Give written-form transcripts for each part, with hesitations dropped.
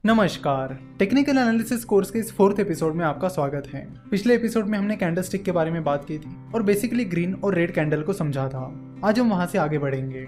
नमस्कार। Technical analysis course के इस 4th एपिसोड में आपका स्वागत है। पिछले एपिसोड में हमने कैंडल स्टिक के बारे में बात की थी और बेसिकली ग्रीन और रेड कैंडल को समझा था। आज हम वहां से आगे बढ़ेंगे।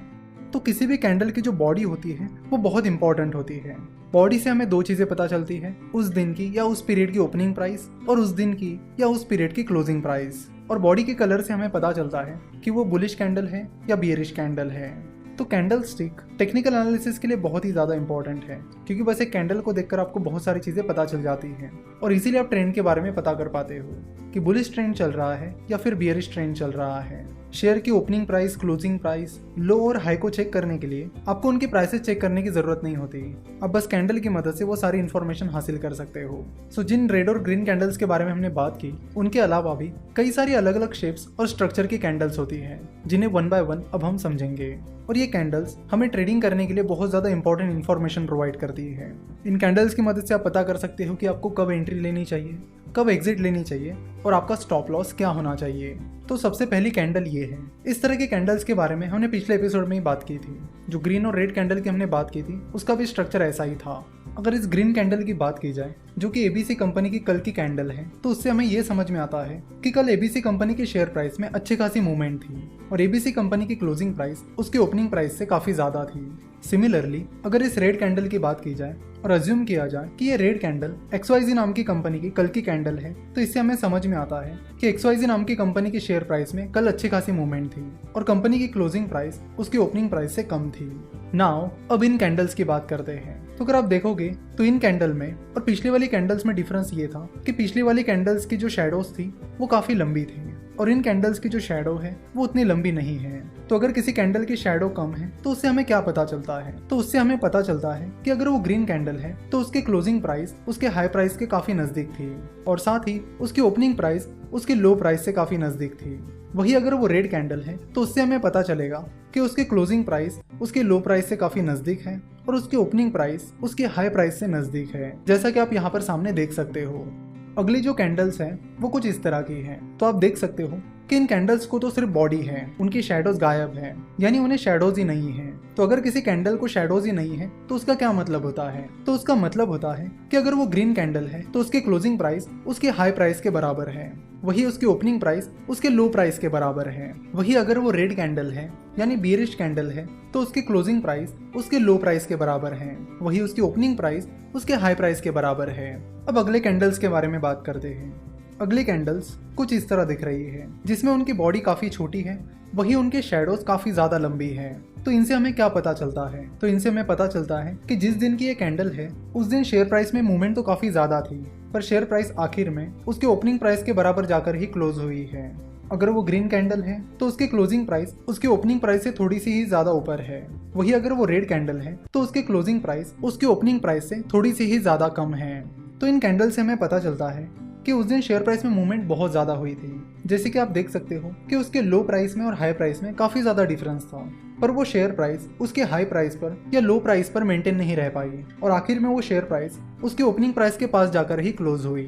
तो किसी भी कैंडल की जो बॉडी होती है वो बहुत इंपॉर्टेंट होती है। बॉडी से हमें दो चीजें पता चलती है, उस दिन की या उस पीरियड की ओपनिंग प्राइस और उस दिन की या उस पीरियड की क्लोजिंग प्राइस। और बॉडी के कलर से हमें पता चलता है कि वो बुलिश कैंडल है या बियरिश कैंडल है। तो कैंडल स्टिक टेक्निकल एनालिसिस के लिए बहुत ही ज़्यादा इंपॉर्टेंट है, क्योंकि बस एक कैंडल को देखकर आपको बहुत सारी चीज़ें पता चल जाती हैं और इजीली आप ट्रेंड के बारे में पता कर पाते हो कि बुलिश ट्रेंड चल रहा है या फिर बियरिश ट्रेंड चल रहा है। शेयर की ओपनिंग प्राइस, क्लोजिंग प्राइस, लो और हाई को चेक करने के लिए आपको उनकी प्राइसेस चेक करने की जरूरत नहीं होती। आप बस कैंडल की मदद से वो सारी इन्फॉर्मेशन हासिल कर सकते हो। सो जिन रेड और ग्रीन कैंडल्स के बारे में हमने बात की, उनके अलावा भी कई सारी अलग अलग शेप्स और स्ट्रक्चर की कैंडल्स होती हैं, जिन्हें वन बाय वन अब हम समझेंगे। और ये कैंडल्स हमें ट्रेडिंग करने के लिए बहुत ज़्यादा इंपॉर्टेंट इन्फॉर्मेशन प्रोवाइड करती है। इन कैंडल्स की मदद से आप पता कर सकते हो कि आपको कब एंट्री लेनी चाहिए, कब एग्जिट लेनी चाहिए और आपका स्टॉप लॉस क्या होना चाहिए। तो सबसे पहली कैंडल ये है। इस तरह के कैंडल्स के बारे में हमने पिछले एपिसोड में ही बात की थी। जो ग्रीन और रेड कैंडल की हमने बात की थी, उसका भी स्ट्रक्चर ऐसा ही था। अगर इस ग्रीन कैंडल की बात की जाए, जो कि एबीसी कंपनी की कल की कैंडल है, तो उससे हमें यह समझ में आता है कि कल एबीसी कंपनी के शेयर प्राइस में अच्छी खासी मूवमेंट थी और एबीसी कंपनी की क्लोजिंग प्राइस उसकी ओपनिंग प्राइस से काफी ज्यादा थी। सिमिलरली अगर इस रेड कैंडल की बात की जाए और अज्यूम किया जाए कि ये रेड कैंडल XYZ नाम की कंपनी की कल की कैंडल है, तो इससे हमें समझ में आता है कि XYZ नाम की कंपनी के शेयर प्राइस में कल अच्छी खासी मूवमेंट थी और कंपनी की क्लोजिंग प्राइस उसकी ओपनिंग प्राइस से कम थी। नाउ अब इन कैंडल्स की बात करते हैं। तो अगर आप देखोगे तो इन कैंडल में और पिछली वाली कैंडल्स में डिफरेंस ये था कि पिछली वाली कैंडल्स की जो शैडोज थी वो काफी लंबी थी और इन कैंडल्स की जो शैडो है वो उतनी लंबी नहीं है। तो अगर किसी कैंडल की शैडो कम है तो उससे हमें क्या पता चलता है? तो उससे हमें पता चलता है कि अगर वो ग्रीन कैंडल है तो उसके क्लोजिंग प्राइस उसके हाई प्राइस के काफी नजदीक थी और साथ ही उसकी ओपनिंग प्राइस उसके लो प्राइस से काफी नजदीक थी। वही अगर वो रेड कैंडल है तो उससे हमें पता चलेगा कि उसके क्लोजिंग प्राइस उसके लो प्राइस से काफी नजदीक है और उसकी ओपनिंग प्राइस उसके हाई प्राइस से नजदीक है, जैसा कि आप यहाँ पर सामने देख सकते हो। अगली जो कैंडल्स हैं वो कुछ इस तरह की हैं। तो आप देख सकते हो कि इन कैंडल्स को तो सिर्फ बॉडी है, उनकी शैडोज गायब है, यानी उन्हें शैडोज ही नहीं है। तो अगर किसी कैंडल को शैडोज ही नहीं है तो उसका क्या मतलब होता है? तो उसका मतलब होता है कि अगर वो ग्रीन कैंडल है तो उसकी क्लोजिंग प्राइस उसके हाई प्राइस के बराबर है, वही उसकी ओपनिंग प्राइस उसके लो प्राइस के बराबर है। वही अगर वो रेड कैंडल है यानी बियरिश कैंडल है तो उसकी क्लोजिंग प्राइस उसके लो प्राइस के बराबर है, वही उसकी ओपनिंग प्राइस उसके हाई प्राइस के बराबर है। अब अगले कैंडल्स के बारे में बात करते हैं। अगली कैंडल्स कुछ इस तरह दिख रही है, जिसमें उनकी बॉडी काफी छोटी है, वही उनके शैडोज काफी ज्यादा लंबी है। तो इनसे हमें क्या पता चलता है? तो इनसे हमें पता चलता है कि जिस दिन की ये कैंडल है उस दिन शेयर प्राइस में मूवमेंट तो काफी ज्यादा थी, पर शेयर प्राइस आखिर में उसके ओपनिंग प्राइस के बराबर जाकर ही क्लोज हुई है। अगर वो ग्रीन कैंडल है तो उसकी क्लोजिंग प्राइस उसकी ओपनिंग प्राइस से थोड़ी सी ही ज्यादा ऊपर है, वही अगर वो रेड कैंडल है तो उसकी क्लोजिंग प्राइस उसकी ओपनिंग प्राइस से थोड़ी सी ही ज्यादा कम है। तो इन कैंडल से हमें पता चलता है कि उस दिन शेयर प्राइस में मूवमेंट बहुत ज्यादा हुई थी। जैसे कि आप देख सकते हो कि उसके लो प्राइस में और हाई प्राइस में काफी ज्यादा डिफरेंस था, पर वो शेयर प्राइस उसके हाई प्राइस पर या लो प्राइस पर मेंटेन नहीं रह पाई और आखिर में वो शेयर प्राइस उसके ओपनिंग प्राइस के पास जाकर ही क्लोज हुई।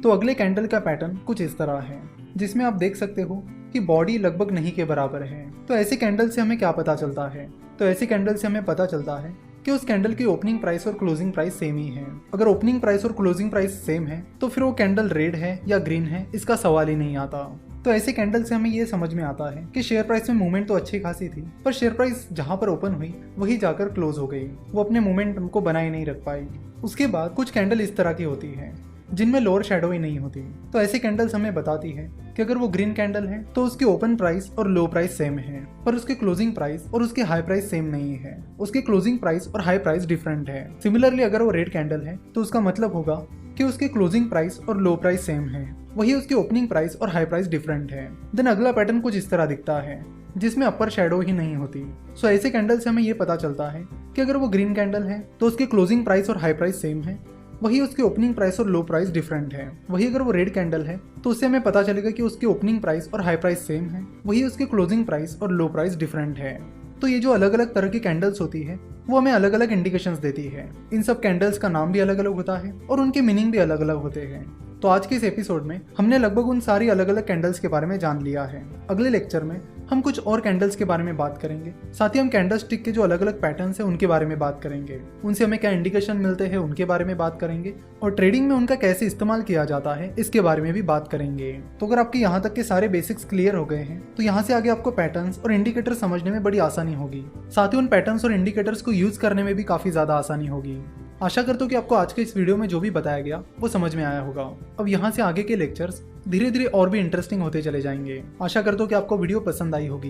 तो अगले कैंडल का पैटर्न कुछ इस तरह है, जिसमें आप देख सकते हो कि बॉडी लगभग नहीं के बराबर है। तो ऐसे कैंडल से हमें क्या पता चलता है? तो ऐसी कैंडल से हमें पता चलता है कि उस कैंडल की ओपनिंग प्राइस और क्लोजिंग प्राइस सेम ही है। अगर ओपनिंग प्राइस और क्लोजिंग प्राइस सेम है तो फिर वो कैंडल रेड है या ग्रीन है, इसका सवाल ही नहीं आता। तो ऐसे कैंडल से हमें ये समझ में आता है कि शेयर प्राइस में मूवमेंट तो अच्छी खासी थी, पर शेयर प्राइस जहां पर ओपन हुई वही जाकर क्लोज हो गई, वो अपने मोमेंटम को बनाए नहीं रख पाई। उसके बाद कुछ कैंडल इस तरह की होती है जिनमें लोअर शैडो ही नहीं होती। तो ऐसे कैंडल्स हमें बताती है कि अगर वो ग्रीन कैंडल है तो उसकी ओपन प्राइस और लो प्राइस सेम है, पर उसके क्लोजिंग प्राइस और उसके हाई प्राइस सेम नहीं है, उसके क्लोजिंग प्राइस और हाई प्राइस डिफरेंट है। सिमिलरली अगर वो रेड कैंडल है तो उसका मतलब होगा कि उसके क्लोजिंग प्राइस और लो प्राइस सेम है, वही उसकी ओपनिंग प्राइस और हाई प्राइस डिफरेंट है। देन अगला पैटर्न कुछ इस तरह दिखता है, जिसमें अपर शैडो ही नहीं होती। सो ऐसे कैंडल से हमें ये पता चलता है कि अगर वो ग्रीन कैंडल है तो उसके क्लोजिंग प्राइस और हाई प्राइस सेम है, वही उसकी ओपनिंग प्राइस और लो प्राइस डिफरेंट है। वही अगर वो रेड कैंडल है तो उससे हमें पता चलेगा कि उसकी ओपनिंग प्राइस और हाई प्राइस सेम है, वही उसकी क्लोजिंग प्राइस और लो प्राइस डिफरेंट है। तो ये जो अलग अलग तरह की कैंडल्स होती है वो हमें अलग अलग इंडिकेशंस देती है। इन सब कैंडल्स का नाम भी अलग अलग होता है और उनके मीनिंग भी अलग अलग होते हैं। तो आज के इस एपिसोड में हमने लगभग उन सारी अलग अलग कैंडल्स के बारे में जान लिया है। अगले लेक्चर में हम कुछ और कैंडल्स के बारे में बात करेंगे। साथ ही हम कैंडल स्टिक के जो अलग अलग पैटर्न्स हैं उनके बारे में बात करेंगे, उनसे हमें क्या इंडिकेशन मिलते हैं उनके बारे में बात करेंगे, और ट्रेडिंग में उनका कैसे इस्तेमाल किया जाता है इसके बारे में भी बात करेंगे। तो अगर आपके यहाँ तक के सारे बेसिक्स क्लियर हो गए हैं तो यहाँ से आगे आपको पैटर्न्स और इंडिकेटर समझने में बड़ी आसानी होगी। साथ ही उन पैटर्न्स और इंडिकेटर्स को यूज करने में भी काफी ज्यादा आसानी होगी। आशा करता हूँ कि आपको आज के इस वीडियो में जो भी बताया गया वो समझ में आया होगा। अब यहाँ से आगे के लेक्चर्स धीरे धीरे और भी इंटरेस्टिंग होते चले जाएंगे। आशा करता हूँ कि आपको वीडियो पसंद आई होगी।